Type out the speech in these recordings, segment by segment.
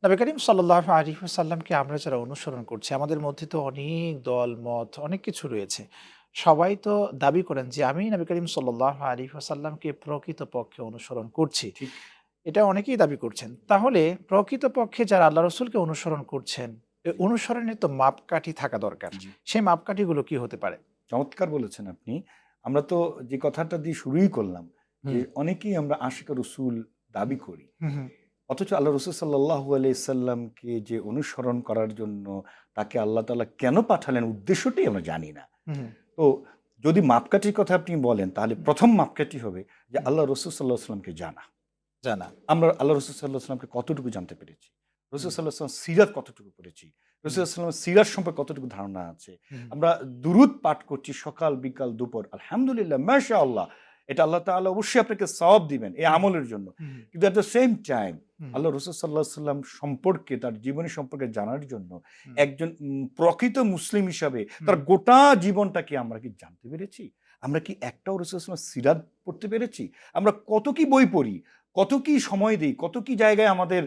নবী করিম সাল্লাল্লাহু আলাইহি ওয়াসাল্লামকে আমরা যারা অনুসরণ করছি, আমাদের মধ্যে তো অনেক দল, মত, অনেক কিছু রয়েছে। সবাই তো দাবি করেন যে, আমি নবী করিম সাল্লাল্লাহু আলাইহি ওয়াসাল্লামকে প্রকৃতপক্ষে অনুসরণ করছি। ঠিক। এটা অনেকেই দাবি করছেন। তাহলে প্রকৃতপক্ষে যারা আল্লাহ রাসূলকে অনুসরণ করছেন, এ জি, অনুসরণের তো মাপকাঠি থাকা দরকার। জি। সেই মাপকাঠিগুলো কি হতে পারে? চমৎকার বলেছেন আপনি। আমরা তো যে কথাটা দিয়ে শুরুই করলাম যে হুম, অনেকেই আমরা আশিক রসুল দাবি করি। হুম, হুম, অথচ আল্লাহ রসুল সাল্লাল্লাহু আলাইহি সাল্লামকে যে অনুসরণ করার জন্য তাকে আল্লাহ তাআলা কেন পাঠালেন উদ্দেশ্যটাই আমরা জানি না। হুম, তো যদি মাপকাঠির কথা আপনি বলেন তাহলে হুম, ১ম মাপকাঠি হবে যে হুম, আল্লাহ রসুল সাল্লাল্লাহু আলাইহি সাল্লামকে জানা। জানা। আমরা আল্লাহ রসুল সাল্লাল্লাহু আলাইহি সাল্লামকে কতটুকু জানতে পেরেছি? রসুল হুম, সাল্লাল্লাহু আলাইহি সাল্লাম সিরাত কতটুকু পড়েছি? রসুল হুম, সাল্লাল্লাহু আলাইহি সাল্লামের সিরাত সম্পর্কে কতটুকু ধারণা আছে? হুম, আমরা দুরূদ পাঠ করছি সকাল, বিকাল, দুপুর। আলহামদুলিল্লাহ, মাশাআল্লাহ। এটা আল্লাহ তাআলা অবশ্যই আপনাকে সওয়াব দিবেন এই হুম, আমলের জন্য। হুম, কিন্তু এট দ্য সেম টাইম হুম, আল্লাহ রসুল সাল্লাল্লাহু আলাইহি সাল্লাম সম্পর্কে তার জীবনী সম্পর্কে জানার জন্য হুম, একজন প্রকৃত মুসলিম হিসাবে তার হুম, গোটা জীবনটাকে আমরা কি জানতে পেরেছি? আমরা কি একটাও রসুল সাল্লাল্লাহু আলাইহি সাল্লামের সিরাত পড়তে পেরেছি? আমরা কত কি বই পড়ি? কত কি সময় দেই, কত কি জায়গায় আমাদের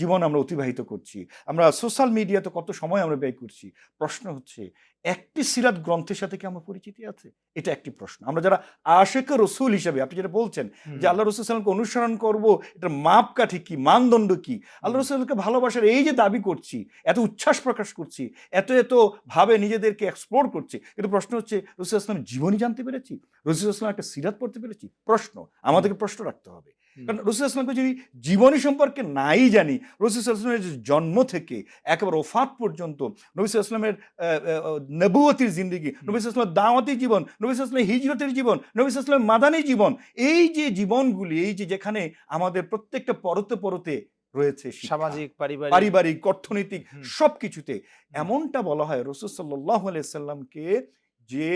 জীবন আমরা অতিবাহিত করছি। আমরা সোশ্যাল মিডিয়াতে কত সময় আমরা ব্যয় করছি। প্রশ্ন হচ্ছে, একটি সিরাত গ্রন্থের সাথে কি আমার পরিচিতি আছে? এটা একটি প্রশ্ন। আমরা যারা আশিকে রসুল হিসেবে আপনি যেটা বলছেন যে হুম, আল্লাহ রসুল সাল্লামকে অনুসরণ করব, এটার মাপকাঠি কি, মানদণ্ড কি? আল্লাহ হুম, রসুলকে ভালোবাসার এই যে দাবি করছি, এত উচ্ছ্বাস প্রকাশ করছি, এত ভাবে নিজেদেরকে এক্সপ্লোর করছি। কিন্তু প্রশ্ন হচ্ছে রসুল ইসলামের জীবনী জানতে পেরেছি? রসুল ইসলাম একটা সিরাত পড়তে পেরেছি? প্রশ্ন। হুম, আমাদেরকে প্রশ্ন রাখতে হবে। হুম, কারণ রসুল ইসলামকে যদি জীবনী সম্পর্কে নাই জানি, রসুল ইসলামের জন্ম থেকে একেবারে ওফাত পর্যন্ত নবী ইসলামের নবুয়তির জিন্দিগি, হুম। নবী ইসলামের দাওয়াতি জীবন, নবী ইসলামের হিজরতের জীবন, নবী ইসলামের মাদানী জীবন, এই যে জীবনগুলি, এই যে যেখানে আমাদের প্রত্যেকটা পরতে পরতে রয়েছে শিক্ষা, সামাজিক, পারিবারিক। পারিবারিক, অর্থনৈতিক হুম, সবকিছুতে হুম, এমনটা বলা হয় রসুল সাল্লাল্লাহু আলাইহি সাল্লামকে যে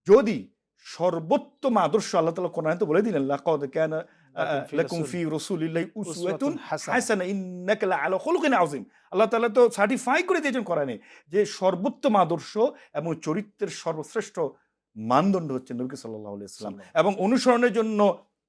যদি সর্বোত্তম আদর্শ আল্লাহ তাআলা কোরআনে তো বলে দিলেন, লাকাদ কানা লাকুম ফি লাকুম ফি রাসূলিহি রাসূলিল্লাহি উসওয়াতুন উসওয়াতুন হাসানাহ। হাসানাহ ইন্নাকা লাআলা খুলুকিন আযীম। আল্লাহ তাআলা তো সার্টিফাই করে দিয়েছেন কোরআনে যে সর্বোত্তম আদর্শ এবং চরিত্রের সর্বশ্রেষ্ঠ মানদণ্ড হচ্ছে নবী সাল্লাল্লাহু আলাইহি ওয়াসাল্লাম সাল্লাল্লাহু এবং অনুসরণের জন্য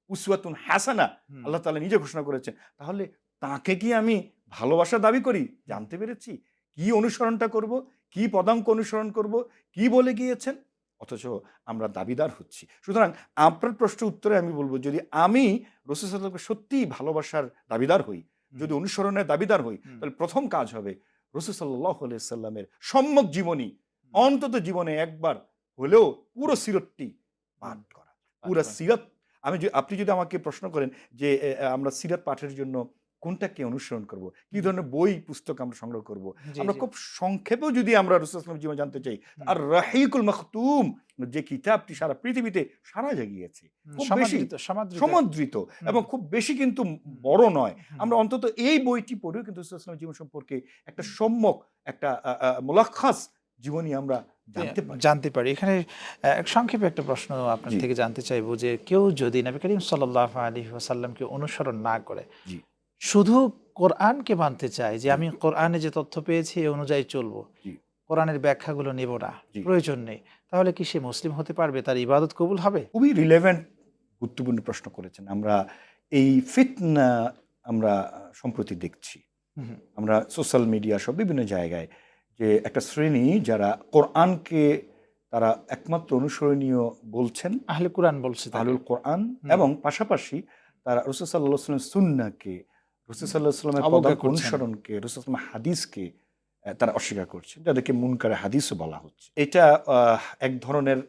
উসওয়াতুন হাসানাহ হুম, আল্লাহ তাআলা নিজে ঘোষণা করেছেন। তাহলে তাকে কি আমি ভালোবাসার দাবি করি? হুম, জানতে পেরেছি? কি অনুসরণটা করব? কি পদাঙ্ক অনুসরণ করব? কি বলে গিয়েছেন? অথচ আমরা দাবিদার হচ্ছি। সুতরাং আপনার প্রশ্নের উত্তরে আমি বলব, যদি আমি রাসূল সাল্লাল্লাহু আলাইহি ওয়াসাল্লামকে সত্যিই ভালোবাসার দাবিদার হই, হুম, যদি অনুসরণের দাবিদার হই, হুম, তাহলে ১ম কাজ হবে রাসূল সাল্লাল্লাহু আলাইহি ওয়াসাল্লামের সম্যক জীবনী হুম, অন্তত জীবনে একবার হলেও পুরো হুম, সিরতটি হুম, পাঠ করা। পাঠ পুরা করেন। সিরাত আপনি যদি আমাকে প্রশ্ন করেন যে আমরা সিরাত পাঠের জন্য কোনটাকে অনুসরণ করব? কি হুম, ধরনের বই পুস্তক আমরা সংগ্রহ করব? জি, আমরা জি। খুব সংক্ষেপেও যদি আমরা রাসূল সাল্লাল্লাহু আলাইহি ওয়াসাল্লামের জীবন জানতে চাই, হুম, আর রাহিকুল মাখতুম যে কিতাবটি সারা পৃথিবীতে সাড়া জাগিয়েছে। হুম, খুব বেশি সমাদৃত, সমাদৃত একটা। সমাদৃত হুম, এবং খুব বেশি কিন্তু হুম, বড় নয়। হুম, আমরা অন্তত এই বইটি পড়েও কিন্তু রাসূল সাল্লাল্লাহু আলাইহি ওয়াসাল্লামের জীবন সম্পর্কে একটা সম্যক, একটা মুলাক্খাস জীবনী আমরা এ জানতে পারি। জানতে পারি। এখানে সংক্ষেপে একটা প্রশ্ন আপনার জি, থেকে জানতে চাইবো যে, কেউ যদি নবী করিম সাল্লাল্লাহু আলাইহি ওয়াসাল্লামকে অনুসরণ না করে, জি, শুধু কোরআনকে মানতে চায় যে, জি, আমি কোরআনে যে তথ্য পেয়েছি এ অনুযায়ী চলবো। জি, কোরআনের ব্যাখ্যাগুলো নেব না, জি। প্রয়োজন নেই। তাহলে কি সে মুসলিম হতে পারবে? তার ইবাদত কবুল হবে? খুবই রিলেভেন্ট গুরুত্বপূর্ণ প্রশ্ন করেছেন। আমরা এই ফিতনা আমরা সম্প্রতি দেখছি। হুম, হুম। আমরা সোশ্যাল মিডিয়া সহ বিভিন্ন জায়গায় যে একটা শ্রেণী যারা কোরআনকে তারা একমাত্র অনুসরণীয় বলছেন, আহলে কুরআন বলছে তাকে। আহলুল কোরআন, হুম, এবং পাশাপাশি তারা রাসূল সাল্লাল্লাহু আলাইহি ওয়াসাল্লামের সুন্নাহকে, রাসূল হুম। সাল্লাল্লাহু আলাইহি ওয়াসাল্লামের অবজ্ঞা পদাঙ্ক করছেন। অনুসরণকে, রাসূল সাল্লাল্লাহু আলাইহি ওয়াসাল্লামের হাদিসকে তারা অস্বীকার করছে। যাদেরকে মুনকারে হাদিসও বলা হচ্ছে। এটা এক ধরনের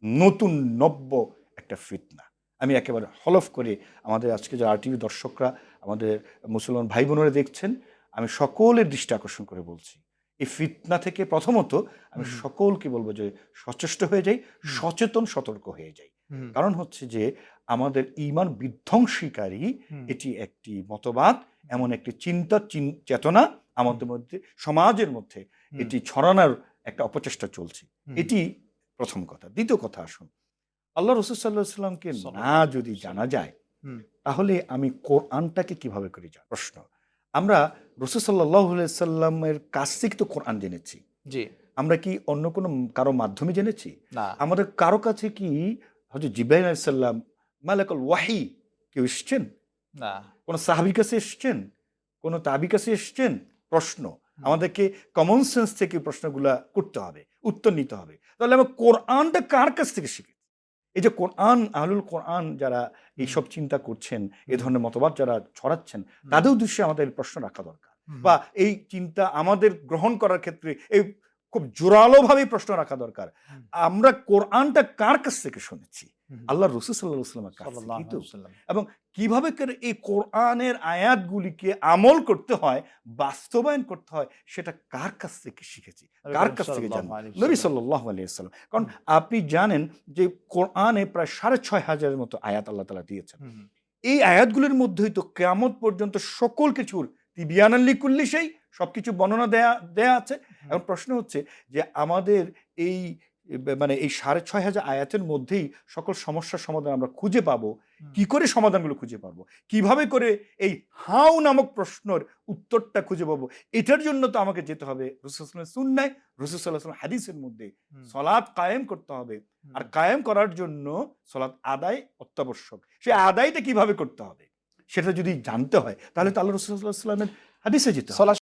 নতুন নব্য একটা ফিতনা। আমি একেবারে হলফ করে আমাদের আজকে যারা আরটিভি দর্শকরা, আমাদের মুসলমান ভাই বোনেরা দেখছেন, আমি সকলের দৃষ্টি আকর্ষণ করে বলছি। এই ফিতনা থেকে প্রথমত আমি হুম, হুম, সকলকে বলব যে সচেষ্ট হয়ে যাই, হুম, সচেতন সতর্ক হয়ে যাই। হুম, কারণ হচ্ছে যে আমাদের ঈমান বিধ্বংসীকারী হুম, এটি একটি মতবাদ, হুম, এমন একটি চিন্তা চেতনা হুম, আমাদের মধ্যে, সমাজের মধ্যে হুম, এটি ছড়ানোর একটা অপচেষ্টা চলছে। হুম, এটি ১ম কথা। দ্বিতীয় কথা আসুন। আল্লাহ রাসূল সাল্লাল্লাহু আলাইহি সাল্লামকে না সাল্লাল্লাহু যদি আলাইহি জানা ওয়াসাল্লাম। যায়, হুম, তাহলে আমি কোরআনটাকে কিভাবে করে জানব? প্রশ্ন। আমরা রাসূল সাল্লাল্লাহু আলাইহি সাল্লামের কাছ থেকে তো কোরআন জেনেছি। জি, আমরা কি অন্য কোনো কারো মাধ্যমে জেনেছি? না, আমাদের কারো কাছে কি হযরত জিবরাইল আলাইহিস সালাম, মালাকুল ওয়াহী কেউ এসছেন? না, কোন সাহাবীর কাছে এসছেন? কোনো তাবি কাছে এসছেন, প্রশ্ন আমাদেরকে কমন সেন্স থেকে প্রশ্নগুলা করতে হবে, উত্তর নিতে হবে। তাহলে আমরা কোরআনটা কার কাছ থেকে শিখেছি? এই যে কোরআন, আহলুল কোরআন যারা এইসব চিন্তা করছেন, এ ধরনের মতবাদ যারা ছড়াচ্ছেন, তাদের উদ্দেশ্যে আমাদের প্রশ্ন রাখা দরকার, বা এই চিন্তা আমাদের গ্রহণ করার ক্ষেত্রে এই খুব জোরালোভাবে প্রশ্ন রাখা দরকার। আমরা কোরআনটা কার কাছ থেকে শুনেছি? আল্লাহ রসুল সাল্লাল্লাহু আলাইহি ওয়াসাল্লামের কাছ থেকেই তো। এবং কিভাবে করে এই কোরআনের আয়াতগুলিকে আমল করতে হয়, বাস্তবায়ন করতে হয়, সেটা কার কাছ থেকে শিখেছি, কার কাছ থেকে জানবো? নবী সাল্লাল্লাহু আলাইহি ওয়াসাল্লাম। কারণ আপনি জানেন যে কোরআনে প্রায় 6,500 মতো আয়াত আল্লাহ তাআলা দিয়েছেন। এই আয়াতগুলোর মধ্যেই তো কিয়ামত পর্যন্ত সকল কিছুর তিবিয়ানান লিকুল্লি শাই, সবকিছু বর্ণনা দেয়া আছে। এখন প্রশ্ন হচ্ছে যে আমাদের এই মানে এই 6,500 আয়াতের মধ্যেই সকল সমস্যার সমাধান আমরা খুঁজে পাবো। কি করে সমাধানগুলো খুঁজে পাবো? কিভাবে করে এই হাউ নামক প্রশ্নের উত্তরটা খুঁজে পাবো? এটার জন্য তো আমাকে যেতে হবে রাসূল সাল্লাল্লাহু আলাইহি ওয়াসাল্লামের সুন্নায়, রাসূল সাল্লাল্লাহু আলাইহি ওয়াসাল্লাম হাদিসের মধ্যে। সালাত কায়েম করতে হবে। আর কায়েম করার জন্য সালাত আদায় অত্যাবশ্যক। সেই আদায়টা কিভাবে করতে হবে সেটা যদি জানতে হয়, তাহলে তো আল্লাহ রাসূল সাল্লাল্লাহু আলাইহি ওয়াসাল্লামের হাদিসে যেতে হবে।